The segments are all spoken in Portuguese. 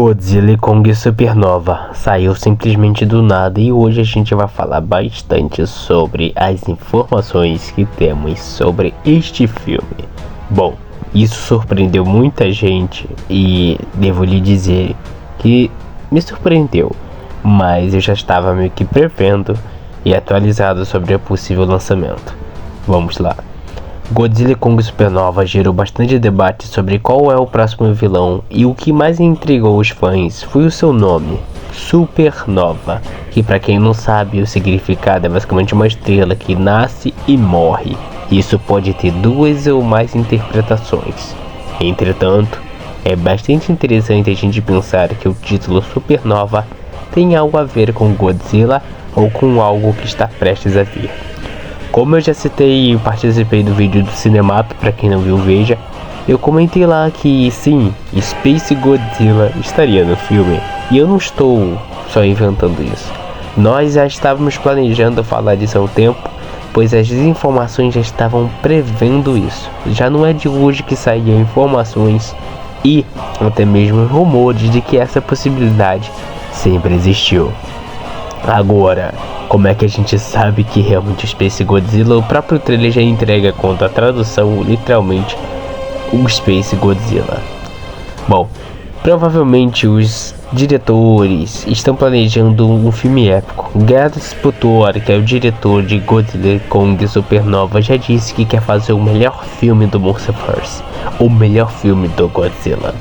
Godzilla e Kong Supernova saiu simplesmente do nada e hoje a gente vai falar bastante sobre as informações que temos sobre este filme. Bom, isso surpreendeu muita gente e devo lhe dizer que me surpreendeu, mas eu já estava meio que prevendo e atualizado sobre o possível lançamento. Vamos lá. Godzilla e Kong Supernova gerou bastante debate sobre qual é o próximo vilão, e o que mais intrigou os fãs foi o seu nome, Supernova, que para quem não sabe o significado é basicamente uma estrela que nasce e morre. Isso pode ter duas ou mais interpretações. Entretanto, é bastante interessante a gente pensar que o título Supernova tem algo a ver com Godzilla ou com algo que está prestes a vir. Como eu já citei e participei do vídeo do Cinemato, para quem não viu, veja, eu comentei lá que sim, Space Godzilla estaria no filme, e eu não estou só inventando isso. Nós já estávamos planejando falar disso há um tempo, pois as informações já estavam prevendo isso. Já não é de hoje que saíam informações e até mesmo rumores de que essa possibilidade sempre existiu. Agora, como é que a gente sabe que realmente o Space Godzilla? O próprio trailer já entrega quanto a tradução, literalmente, o Space Godzilla. Bom, provavelmente os diretores estão planejando um filme épico. Gareth Sputtor, que é o diretor de Godzilla e Kong Supernova, já disse que quer fazer o melhor filme do Monsterverse, o melhor filme do Godzilla.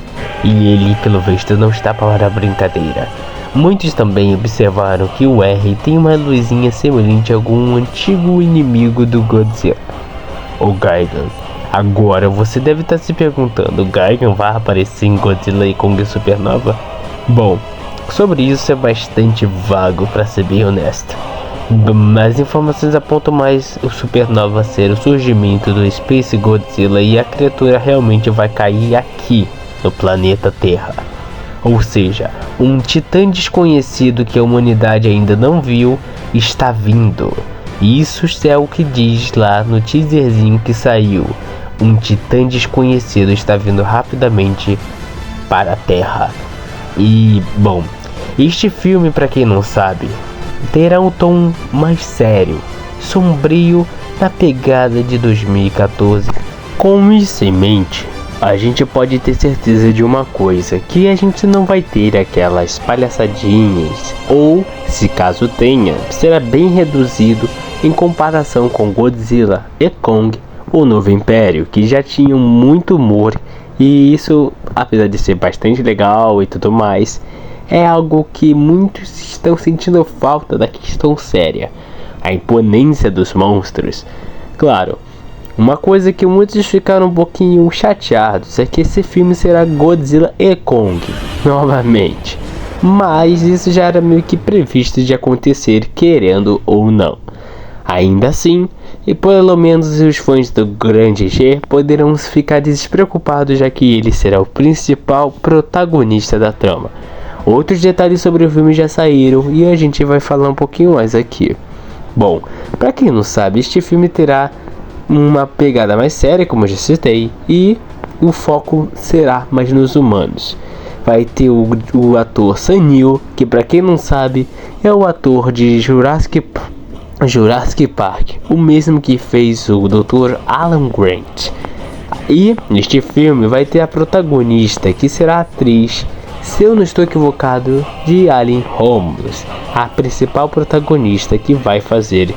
E ele, pelo visto, não está para brincadeira. Muitos também observaram que o R tem uma luzinha semelhante a algum antigo inimigo do Godzilla, o Gigan. Agora você deve estar se perguntando, o Gigan vai aparecer em Godzilla e Kong Supernova? Bom, sobre isso é bastante vago, para ser bem honesto. As informações apontam mais o Supernova ser o surgimento do Space Godzilla e a criatura realmente vai cair aqui no planeta Terra. Ou seja, um titã desconhecido que a humanidade ainda não viu está vindo. Isso é o que diz lá no teaserzinho que saiu. Um titã desconhecido está vindo rapidamente para a Terra. E, bom, este filme, para quem não sabe, terá um tom mais sério, sombrio, na pegada de 2014. Com isso em mente, a gente pode ter certeza de uma coisa, que a gente não vai ter aquelas palhaçadinhas, ou, se caso tenha, será bem reduzido em comparação com Godzilla e Kong, o Novo Império, que já tinham muito humor, e isso, apesar de ser bastante legal e tudo mais, é algo que muitos estão sentindo falta da questão séria, a imponência dos monstros. Claro, uma coisa que muitos ficaram um pouquinho chateados é que esse filme será Godzilla e Kong, novamente. Mas isso já era meio que previsto de acontecer, querendo ou não. Ainda assim, e pelo menos os fãs do Grande G poderão ficar despreocupados, já que ele será o principal protagonista da trama. Outros detalhes sobre o filme já saíram e a gente vai falar um pouquinho mais aqui. Bom, para quem não sabe, este filme terá uma pegada mais séria, como eu já citei, e o foco será mais nos humanos. Vai ter o ator Sam Neill, que para quem não sabe é o ator de Jurassic Park, o mesmo que fez o Dr. Alan Grant. E neste filme vai ter a protagonista, que será a atriz, se eu não estou equivocado, de Alien Romulus, a principal protagonista que vai fazer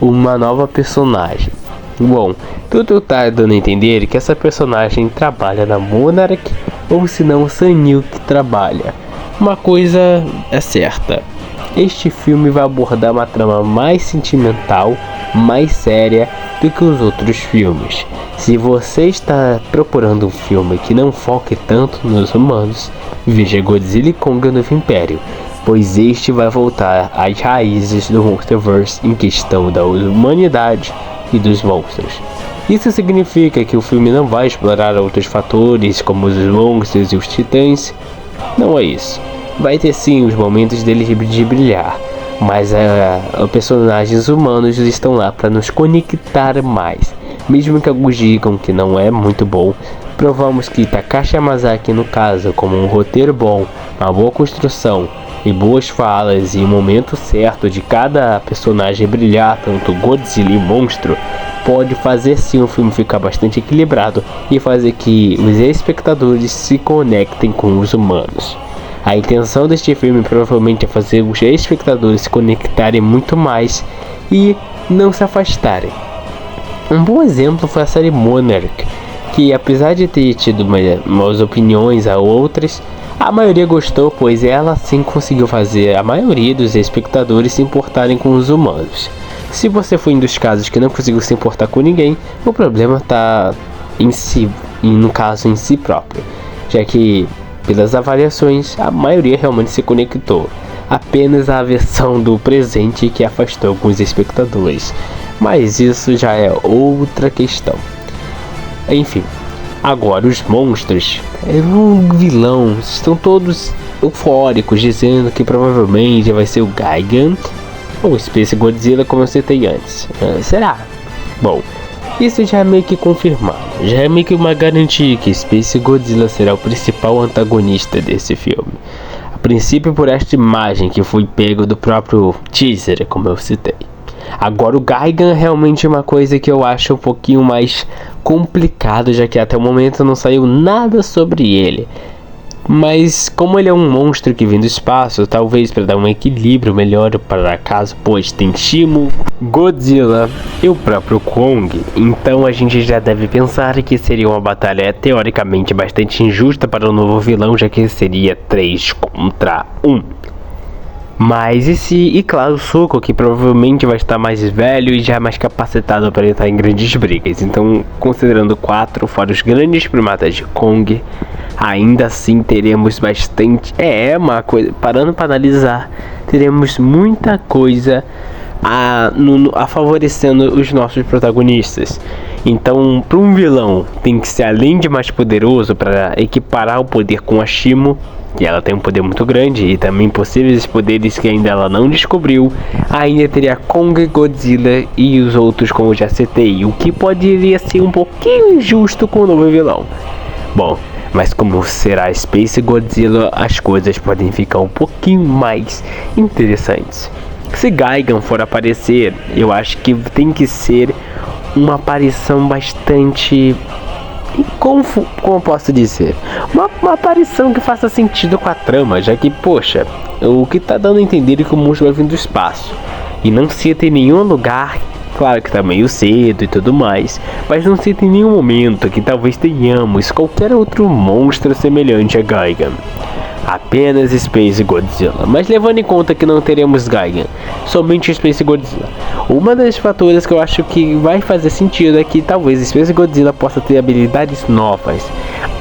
uma nova personagem. Bom, tudo tá dando a entender que essa personagem trabalha na Monarch, ou se não, o Sam Neill que trabalha. Uma coisa é certa, este filme vai abordar uma trama mais sentimental, mais séria do que os outros filmes. Se você está procurando um filme que não foque tanto nos humanos, veja Godzilla e Kong o Novo Império, pois este vai voltar às raízes do Monsterverse em questão da humanidade e dos monstros. Isso significa que o filme não vai explorar outros fatores como os monstros e os titãs. Não é isso. Vai ter sim os momentos deles de brilhar, mas os personagens humanos estão lá para nos conectar mais. Mesmo que alguns digam que não é muito bom, provamos que Takashi Yamazaki, no caso, como um roteiro bom, uma boa construção e boas falas e o momento certo de cada personagem brilhar, tanto Godzilla e monstro, pode fazer sim o filme ficar bastante equilibrado e fazer que os espectadores se conectem com os humanos. A intenção deste filme provavelmente é fazer os espectadores se conectarem muito mais e não se afastarem. Um bom exemplo foi a série Monarch, que apesar de ter tido umas opiniões a outras, a maioria gostou, pois ela sim conseguiu fazer a maioria dos espectadores se importarem com os humanos. Se você foi um dos casos que não conseguiu se importar com ninguém, o problema está em si, e no caso em si próprio, já que pelas avaliações a maioria realmente se conectou. Apenas a versão do presente que afastou alguns espectadores, mas isso já é outra questão. Enfim, agora os monstros, o vilão, estão todos eufóricos dizendo que provavelmente vai ser o Gigan ou Space Godzilla, como eu citei antes. Será? Bom, isso já é meio que confirmado, já é meio que uma garantia que Space Godzilla será o principal antagonista desse filme. A princípio por esta imagem que foi pego do próprio teaser, como eu citei. Agora o Gigan é realmente uma coisa que eu acho um pouquinho mais complicado, já que até o momento não saiu nada sobre ele. Mas como ele é um monstro que vem do espaço, talvez para dar um equilíbrio melhor para caso, pois tem Shimo, Godzilla e o próprio Kong, então a gente já deve pensar que seria uma batalha teoricamente bastante injusta para o novo vilão, já que seria 3 contra 1. Mas e claro, o Suko, que provavelmente vai estar mais velho e já mais capacitado para entrar em grandes brigas. Então, considerando 4 fora os grandes primatas de Kong, ainda assim teremos bastante... uma coisa, parando para analisar, teremos muita coisa a favorecendo os nossos protagonistas. Então, para um vilão, tem que ser além de mais poderoso para equiparar o poder com a Shimo, que ela tem um poder muito grande, e também possíveis poderes que ainda ela não descobriu. Ainda teria Kong, Godzilla e os outros, como eu já citei, o que poderia ser um pouquinho injusto com o novo vilão. Bom, mas como será Space Godzilla, as coisas podem ficar um pouquinho mais interessantes. Se Gigan for aparecer, eu acho que tem que ser uma aparição bastante... Como eu posso dizer? Uma aparição que faça sentido com a trama, já que, poxa, o que tá dando a entender é que o monstro vai vir do espaço e não cita em nenhum lugar. Claro que tá meio cedo e tudo mais, mas não cita em nenhum momento que talvez tenhamos qualquer outro monstro semelhante a Gigan. Apenas Space Godzilla, mas levando em conta que não teremos Gigan, somente Space Godzilla. Uma das fatores que eu acho que vai fazer sentido é que talvez Space Godzilla possa ter habilidades novas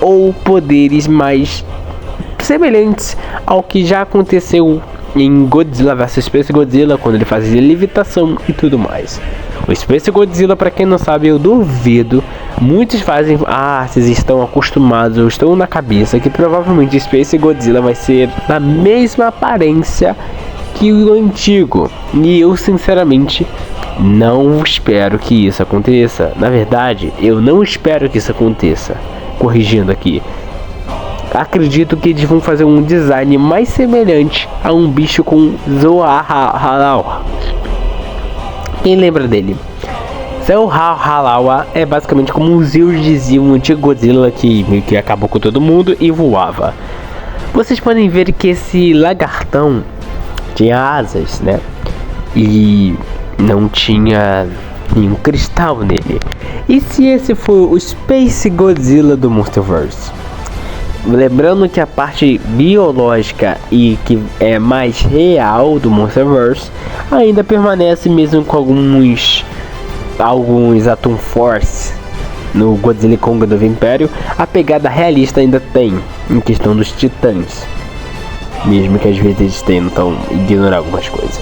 ou poderes mais semelhantes ao que já aconteceu em Godzilla vs Space Godzilla, quando ele fazia levitação e tudo mais. O Space Godzilla, para quem não sabe, eu duvido. Muitos fazem, vocês estão acostumados, ou estão na cabeça que provavelmente Space Godzilla vai ser da mesma aparência que o antigo. E eu sinceramente não espero que isso aconteça. Na verdade, eu não espero que isso aconteça. Corrigindo aqui, acredito que eles vão fazer um design mais semelhante a um bicho com Zoahalawa. Quem lembra dele? Zoahalawa é basicamente como os Zeus diziam, um antigo Godzilla que acabou com todo mundo e voava. Vocês podem ver que esse lagartão tinha asas, né? E não tinha nenhum cristal nele. E se esse for o Space Godzilla do Monsterverse? Lembrando que a parte biológica e que é mais real do Monsterverse ainda permanece, mesmo com alguns Atom Force no Godzilla Kong do Império. A pegada realista ainda tem em questão dos titãs, mesmo que às vezes eles tentam ignorar algumas coisas.